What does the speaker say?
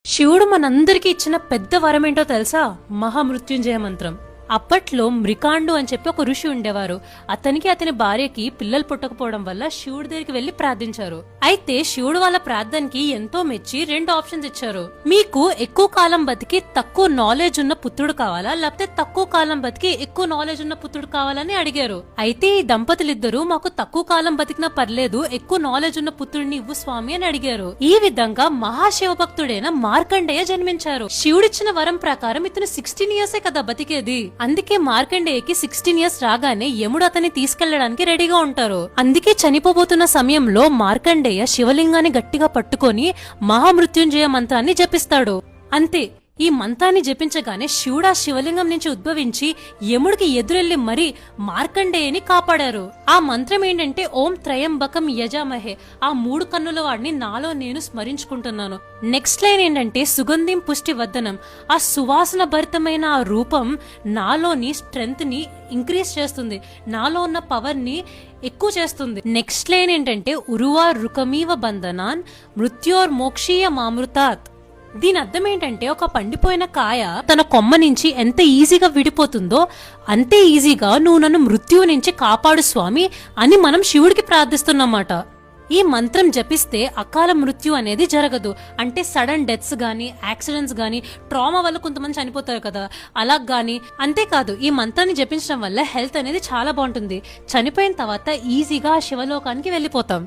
శివుడు మనందరికీ ఇచ్చిన పెద్ద వరం ఏంటో తెలుసా? మహామృత్యుంజయ మంత్రం. అప్పట్లో మ్రికాండు అని చెప్పి ఒక ఋషి ఉండేవారు. అతనికి అతని భార్యకి పిల్లలు పుట్టకపోవడం వల్ల శివుడి దగ్గరికి వెళ్లి ప్రార్థించారు. అయితే శివుడు వాళ్ళ ప్రార్థనకి ఎంతో మెచ్చి 2 ఆప్షన్స్ ఇచ్చారు. మీకు ఎక్కువ కాలం బతికి తక్కువ నాలెడ్జ్ ఉన్న పుత్రుడు కావాలా, లేకపోతే తక్కువ కాలం బతికి ఎక్కువ నాలెడ్జ్ ఉన్న పుత్రుడు కావాలని అడిగారు. అయితే ఈ దంపతులిద్దరూ మాకు తక్కువ కాలం బతికినా పర్లేదు, ఎక్కువ నాలెడ్జ్ ఉన్న పుత్రుడిని ఇవ్వు స్వామి అని అడిగారు. ఈ విధంగా మహాశివభక్తుడైన మార్కండేయ జన్మించారు. శివుడిచ్చిన వరం ప్రకారం ఇతను 16 ఇయర్సే కదా బతికేది. అందుకే మార్కండేయకి 16 ఇయర్స్ రాగానే యముడు అతన్ని తీసుకెళ్లడానికి రెడీగా ఉంటారు. అందుకే చనిపోబోతున్న సమయంలో మార్కండేయ శివలింగాన్ని గట్టిగా పట్టుకొని మహామృత్యుంజయ మంత్రాన్ని జపిస్తాడు. అంతే, ఈ మంత్రాన్ని జపించగానే శివుడు ఆ శివలింగం నుంచి ఉద్భవించి యముడికి ఎదురెళ్లి మరీ మార్కండేయని కాపాడారు. ఆ మంత్రం ఏంటంటే ఓం త్రయంబకం యజామహే. ఆ 3 కన్నుల వాడిని నాలో నేను స్మరించుకుంటున్నాను. నెక్స్ట్ లైన్ ఏంటంటే సుగంధిం పుష్టి వర్ధనం. ఆ సువాసన భరితమైన ఆ రూపం నాలోని స్ట్రెంగ్త్ ని ఇంక్రీజ్ చేస్తుంది, నాలో ఉన్న పవర్ ని ఎక్కువ చేస్తుంది. నెక్స్ట్ లైన్ ఏంటంటే ఉరువా రుకమీవ బంధనాన్ మృత్యోర్ మోక్షీయ మామృతాత్. దీని అర్థం ఏంటంటే ఒక పండిపోయిన కాయ తన కొమ్మ నుంచి ఎంత ఈజీగా విడిపోతుందో అంతే ఈజీగా నువ్వు నన్ను మృత్యువు నుంచి కాపాడు స్వామి అని మనం శివుడికి ప్రార్థిస్తున్నమాట. ఈ మంత్రం జపిస్తే అకాల మృత్యు అనేది జరగదు. అంటే సడన్ డెత్స్ గానీ, యాక్సిడెంట్స్ గానీ, ట్రామా వల్ల కొంతమంది చనిపోతారు కదా, అలా గానీ. అంతేకాదు, ఈ మంత్రాన్ని జపించడం వల్ల హెల్త్ అనేది చాలా బాగుంటుంది. చనిపోయిన తర్వాత ఈజీగా శివలోకానికి వెళ్ళిపోతాం.